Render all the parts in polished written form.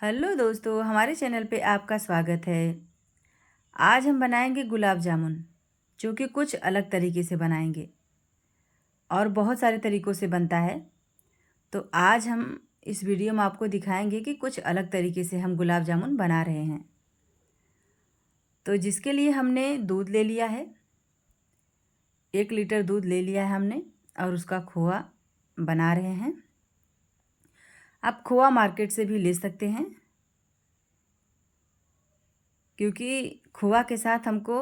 Hello दोस्तों, हमारे channel पे आपका स्वागत है। आज हम बनाएंगे गुलाब जामुन, जो कि कुछ अलग तरीके से बनाएंगे और बहुत सारे तरीक़ों से बनता है। तो आज हम इस वीडियो में आपको दिखाएंगे कि कुछ अलग तरीके से हम गुलाब जामुन बना रहे हैं। तो जिसके लिए हमने दूध ले लिया है, 1 लीटर दूध ले लिया है हमने और उसका खोआ बना रहे हैं। आप खोआ मार्केट से भी ले सकते हैं, क्योंकि खोआ के साथ हमको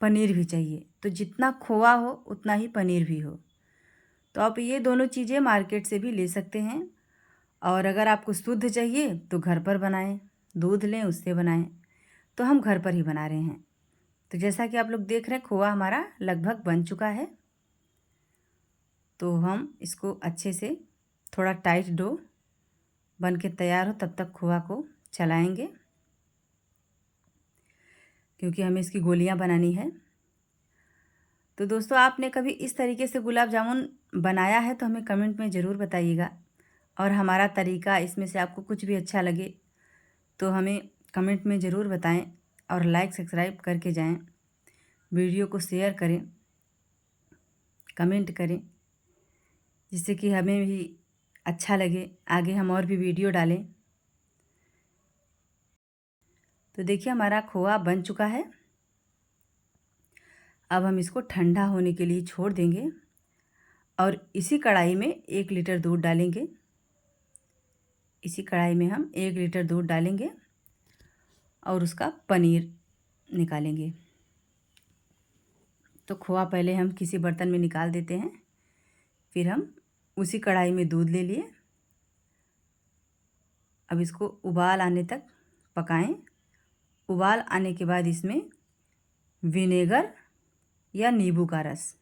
पनीर भी चाहिए। तो जितना खोआ हो उतना ही पनीर भी हो। तो आप ये दोनों चीज़ें मार्केट से भी ले सकते हैं, और अगर आपको शुद्ध चाहिए तो घर पर बनाएं, दूध लें उससे बनाएं। तो हम घर पर ही बना रहे हैं। तो जैसा कि आप लोग देख रहे हैं, खोआ हमारा लगभग बन चुका है। तो हम इसको अच्छे से, थोड़ा टाइट डो बन के तैयार हो तब तक खोआ को चलाएंगे, क्योंकि हमें इसकी गोलियां बनानी है। तो दोस्तों, आपने कभी इस तरीके से गुलाब जामुन बनाया है तो हमें कमेंट में ज़रूर बताइएगा। और हमारा तरीका इसमें से आपको कुछ भी अच्छा लगे तो हमें कमेंट में ज़रूर बताएं, और लाइक सब्सक्राइब करके जाएं। वीडियो को शेयर करें, कमेंट करें, जिससे कि हमें भी अच्छा लगे, आगे हम और भी वीडियो डालें। तो देखिए, हमारा खोआ बन चुका है। अब हम इसको ठंडा होने के लिए छोड़ देंगे और इसी कढ़ाई में 1 लीटर दूध डालेंगे। इसी कढ़ाई में हम 1 लीटर दूध डालेंगे और उसका पनीर निकालेंगे। तो खोआ पहले हम किसी बर्तन में निकाल देते हैं, फिर हम उसी कढ़ाई में दूध ले लिए। अब इसको उबाल आने तक पकाएं। उबाल आने के बाद इसमें विनेगर या नींबू का रस,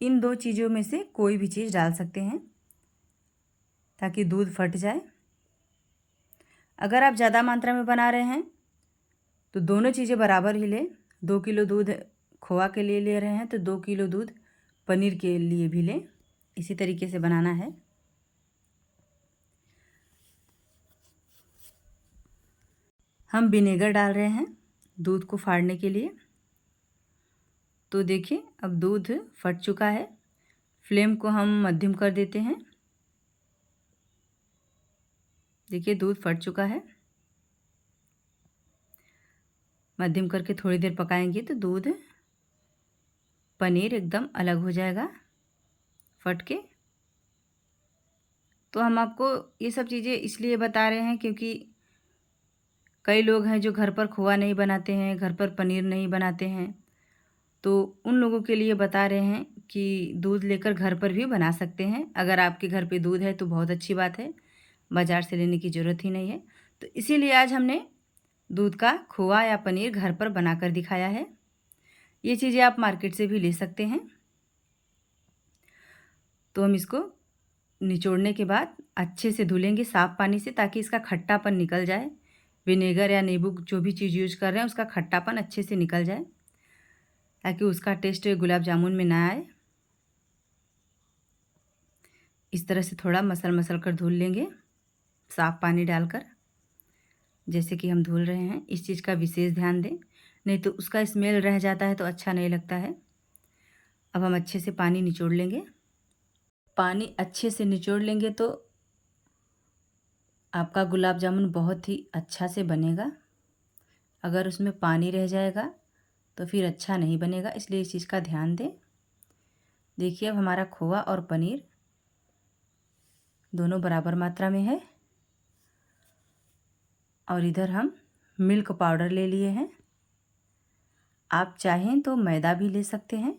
इन 2 चीज़ों में से कोई भी चीज़ डाल सकते हैं, ताकि दूध फट जाए। अगर आप ज़्यादा मात्रा में बना रहे हैं तो दोनों चीज़ें बराबर ही लें। 2 किलो दूध खोआ के लिए ले रहे हैं तो 2 किलो दूध पनीर के लिए भी लें। इसी तरीके से बनाना है। हम विनेगर डाल रहे हैं दूध को फाड़ने के लिए। तो देखिए, अब दूध फट चुका है। फ्लेम को हम मध्यम कर देते हैं। देखिए, दूध फट चुका है। मध्यम करके थोड़ी देर पकाएंगे तो दूध पनीर एकदम अलग हो जाएगा फट के। तो हम आपको ये सब चीज़ें इसलिए बता रहे हैं क्योंकि कई लोग हैं जो घर पर खोआ नहीं बनाते हैं, घर पर पनीर नहीं बनाते हैं। तो उन लोगों के लिए बता रहे हैं कि दूध लेकर घर पर भी बना सकते हैं। अगर आपके घर पे दूध है तो बहुत अच्छी बात है, बाज़ार से लेने की ज़रूरत ही नहीं है। तो इसीलिए आज हमने दूध का खोआ या पनीर घर पर बनाकर दिखाया है। ये चीज़ें आप मार्केट से भी ले सकते हैं। तो हम इसको निचोड़ने के बाद अच्छे से धुलेंगे साफ़ पानी से, ताकि इसका खट्टापन निकल जाए। विनेगर या नींबू जो भी चीज़ यूज़ कर रहे हैं उसका खट्टापन अच्छे से निकल जाए, ताकि उसका टेस्ट गुलाब जामुन में ना आए। इस तरह से थोड़ा मसल मसल कर धुल लेंगे साफ़ पानी डालकर, जैसे कि हम धुल रहे हैं। इस चीज़ का विशेष ध्यान दें, नहीं तो उसका स्मेल रह जाता है तो अच्छा नहीं लगता है। अब हम अच्छे से पानी निचोड़ लेंगे। पानी अच्छे से निचोड़ लेंगे तो आपका गुलाब जामुन बहुत ही अच्छा से बनेगा। अगर उसमें पानी रह जाएगा तो फिर अच्छा नहीं बनेगा, इसलिए इस चीज़ का ध्यान दें। देखिए, अब हमारा खोआ और पनीर दोनों बराबर मात्रा में है। और इधर हम मिल्क पाउडर ले लिए हैं। आप चाहें तो मैदा भी ले सकते हैं।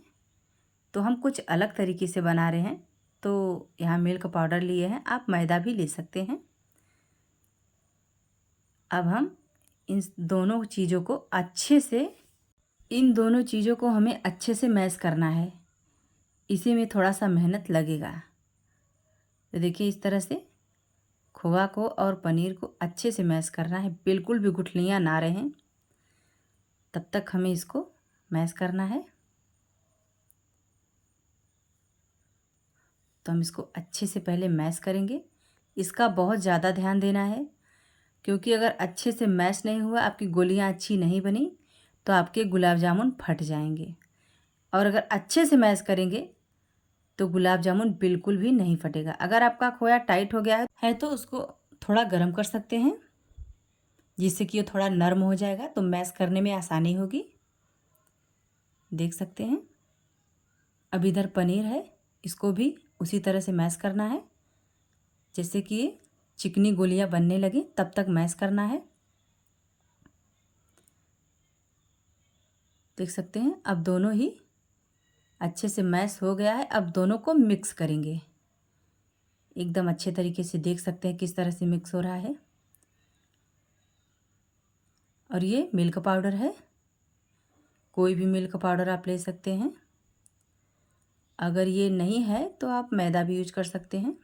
तो हम कुछ अलग तरीके से बना रहे हैं, तो यहाँ मिल्क पाउडर लिए हैं, आप मैदा भी ले सकते हैं। अब हम इन दोनों चीज़ों को हमें अच्छे से मैश करना है। इसी में थोड़ा सा मेहनत लगेगा। तो देखिए, इस तरह से खोआ को और पनीर को अच्छे से मैश करना है, बिल्कुल भी गुठलियाँ ना रहें, तब तक हमें इसको मैश करना है। तो हम इसको अच्छे से पहले मैश करेंगे, इसका बहुत ज़्यादा ध्यान देना है, क्योंकि अगर अच्छे से मैश नहीं हुआ, आपकी गोलियां अच्छी नहीं बनी, तो आपके गुलाब जामुन फट जाएंगे। और अगर अच्छे से मैश करेंगे तो गुलाब जामुन बिल्कुल भी नहीं फटेगा। अगर आपका खोया टाइट हो गया है तो उसको थोड़ा गर्म कर सकते हैं, जिससे कि ये थोड़ा नरम हो जाएगा, तो मैश करने में आसानी होगी। देख सकते हैं। अब इधर पनीर है, इसको भी उसी तरह से मैश करना है, जैसे कि ये चिकनी गोलियां बनने लगी तब तक मैश करना है। देख सकते हैं। अब दोनों ही अच्छे से मैश हो गया है। अब दोनों को मिक्स करेंगे एकदम अच्छे तरीके से। देख सकते हैं किस तरह से मिक्स हो रहा है। और ये मिल्क पाउडर है, कोई भी मिल्क पाउडर आप ले सकते हैं। अगर ये नहीं है तो आप मैदा भी यूज कर सकते हैं।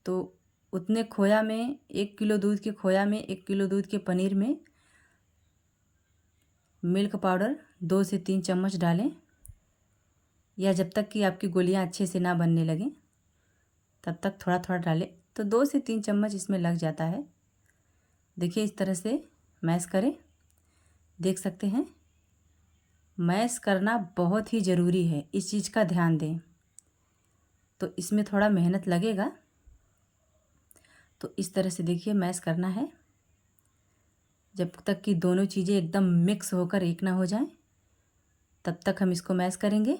तो उतने खोया में, 1 किलो दूध के खोया में, 1 किलो दूध के पनीर में मिल्क पाउडर 2 से 3 चम्मच डालें, या जब तक कि आपकी गोलियां अच्छे से ना बनने लगें तब तक थोड़ा थोड़ा डालें। तो 2 से 3 चम्मच इसमें लग जाता है। देखिए इस तरह से मैश करें। देख सकते हैं। मैश करना बहुत ही ज़रूरी है, इस चीज़ का ध्यान दें। तो इसमें थोड़ा मेहनत लगेगा, तो इस तरह से देखिए मैश करना है जब तक कि दोनों चीज़ें एकदम मिक्स होकर एक ना हो जाएं, तब तक हम इसको मैश करेंगे।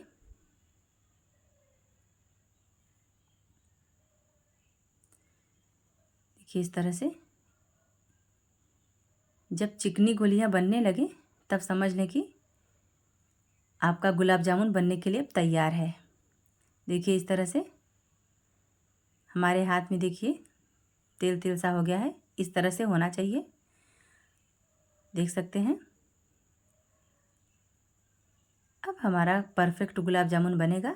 देखिए इस तरह से जब चिकनी गोलियां बनने लगे तब समझ लें कि आपका गुलाब जामुन बनने के लिए अब तैयार है। देखिए इस तरह से हमारे हाथ में देखिए तेल तेल सा हो गया है, इस तरह से होना चाहिए। देख सकते हैं। अब हमारा परफेक्ट गुलाब जामुन बनेगा।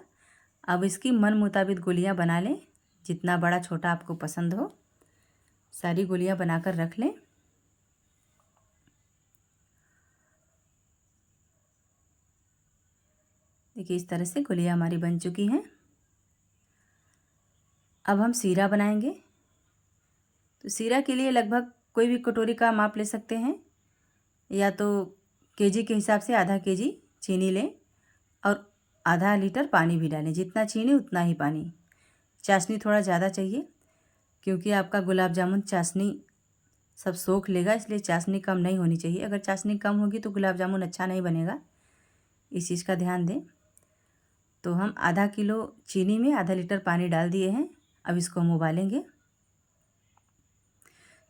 अब इसकी मन मुताबिक गोलियां बना लें, जितना बड़ा छोटा आपको पसंद हो सारी गोलियां बनाकर रख लें। देखिए इस तरह से गोलियां हमारी बन चुकी हैं। अब हम सीरा बनाएंगे। तो सीरा के लिए लगभग कोई भी कटोरी का माप ले सकते हैं, या तो केजी के हिसाब से आधा केजी चीनी लें और आधा लीटर पानी भी डालें। जितना चीनी उतना ही पानी। चाशनी थोड़ा ज़्यादा चाहिए, क्योंकि आपका गुलाब जामुन चाशनी सब सोख लेगा, इसलिए चाशनी कम नहीं होनी चाहिए। अगर चाशनी कम होगी तो गुलाब जामुन अच्छा नहीं बनेगा, इस चीज़ का ध्यान दें। तो हम आधा किलो चीनी में आधा लीटर पानी डाल दिए हैं। अब इसको हम उबालेंगे।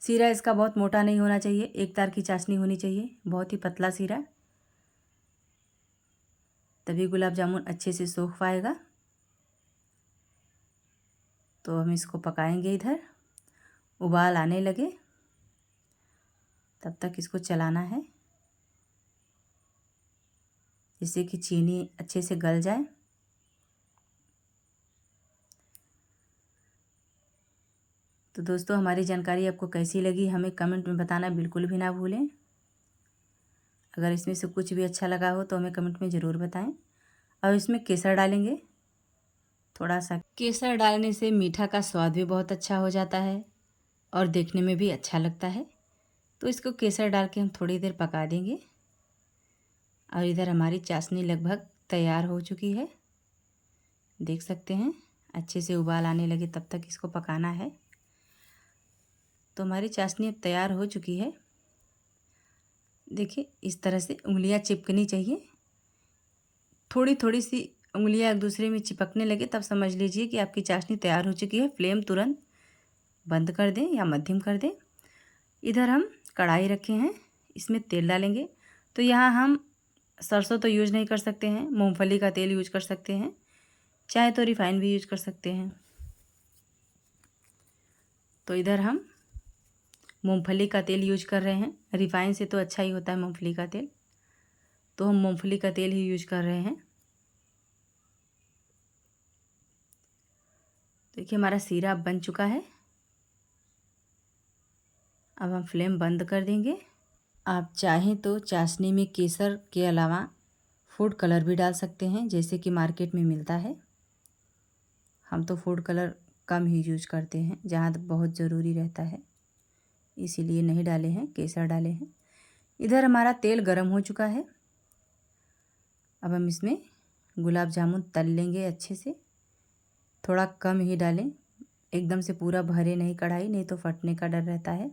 सीरा इसका बहुत मोटा नहीं होना चाहिए, एक तार की चाशनी होनी चाहिए, बहुत ही पतला सीरा, तभी गुलाब जामुन अच्छे से सूख पाएगा। तो हम इसको पकाएंगे। इधर उबाल आने लगे तब तक इसको चलाना है, जिससे कि चीनी अच्छे से गल जाए। तो दोस्तों हमारी जानकारी आपको कैसी लगी हमें कमेंट में बताना बिल्कुल भी ना भूलें। अगर इसमें से कुछ भी अच्छा लगा हो तो हमें कमेंट में ज़रूर बताएं। अब इसमें केसर डालेंगे। थोड़ा सा केसर डालने से मीठा का स्वाद भी बहुत अच्छा हो जाता है और देखने में भी अच्छा लगता है। तो इसको केसर डाल के हम थोड़ी देर पका देंगे। और इधर हमारी चाशनी लगभग तैयार हो चुकी है। देख सकते हैं अच्छे से उबाल आने लगे तब तक इसको पकाना है। तो हमारी चाशनी अब तैयार हो चुकी है। देखिए इस तरह से उंगलियां चिपकनी चाहिए। थोड़ी थोड़ी सी उंगलियां एक दूसरे में चिपकने लगे तब समझ लीजिए कि आपकी चाशनी तैयार हो चुकी है। फ्लेम तुरंत बंद कर दें या मध्यम कर दें। इधर हम कढ़ाई रखे हैं, इसमें तेल डालेंगे। तो यहाँ हम सरसों तो यूज नहीं कर सकते हैं, मूंगफली का तेल यूज कर सकते हैं, चाहे तो रिफाइन भी यूज कर सकते हैं। तो इधर हम मूंगफली का तेल यूज कर रहे हैं। रिफाइन से तो अच्छा ही होता है मूंगफली का तेल, तो हम मूंगफली का तेल ही यूज कर रहे हैं। देखिए हमारा सीरा बन चुका है। अब हम फ्लेम बंद कर देंगे। आप चाहें तो चाशनी में केसर के अलावा फूड कलर भी डाल सकते हैं, जैसे कि मार्केट में मिलता है। हम तो फूड कलर कम ही यूज करते हैं, जहाँ तक बहुत ज़रूरी रहता है, इसीलिए नहीं डाले हैं, केसर डाले हैं। इधर हमारा तेल गरम हो चुका है। अब हम इसमें गुलाब जामुन तल लेंगे अच्छे से। थोड़ा कम ही डालें, एकदम से पूरा भरे नहीं कढ़ाई, नहीं तो फटने का डर रहता है।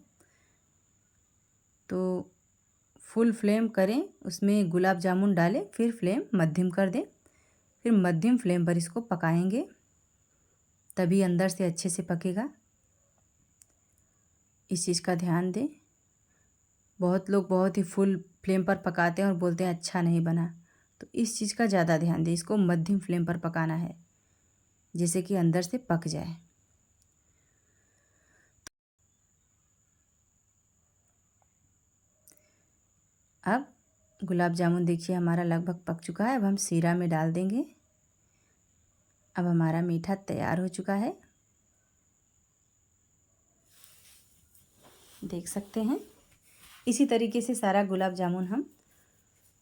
तो फुल फ्लेम करें, उसमें गुलाब जामुन डालें, फिर फ्लेम मध्यम कर दें, फिर मध्यम फ्लेम पर इसको पकाएंगे, तभी अंदर से अच्छे से पकेगा। इस चीज़ का ध्यान दें। बहुत लोग बहुत ही फुल फ्लेम पर पकाते हैं और बोलते हैं अच्छा नहीं बना, तो इस चीज़ का ज़्यादा ध्यान दें। इसको मध्यम फ्लेम पर पकाना है, जिससे कि अंदर से पक जाए। अब गुलाब जामुन देखिए हमारा लगभग पक चुका है। अब हम सीरा में डाल देंगे। अब हमारा मीठा तैयार हो चुका है, देख सकते हैं। इसी तरीके से सारा गुलाब जामुन हम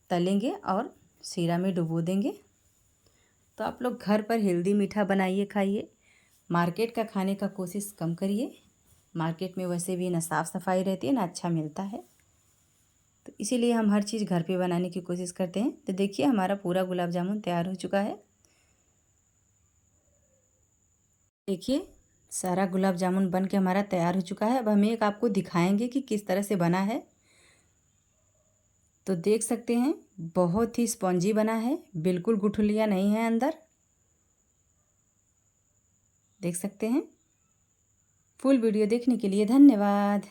तलेंगे और सीरा में डुबो देंगे। तो आप लोग घर पर हेल्दी मीठा बनाइए, खाइए। मार्केट का खाने का कोशिश कम करिए। मार्केट में वैसे भी ना साफ़ सफाई रहती है, ना अच्छा मिलता है, तो इसीलिए हम हर चीज़ घर पे बनाने की कोशिश करते हैं। तो देखिए हमारा पूरा गुलाब जामुन तैयार हो चुका है। देखिए सारा गुलाब जामुन बन के हमारा तैयार हो चुका है। अब हम एक आपको दिखाएंगे कि किस तरह से बना है। तो देख सकते हैं बहुत ही स्पॉन्जी बना है, बिल्कुल गुठलियाँ नहीं है अंदर, देख सकते हैं। फुल वीडियो देखने के लिए धन्यवाद।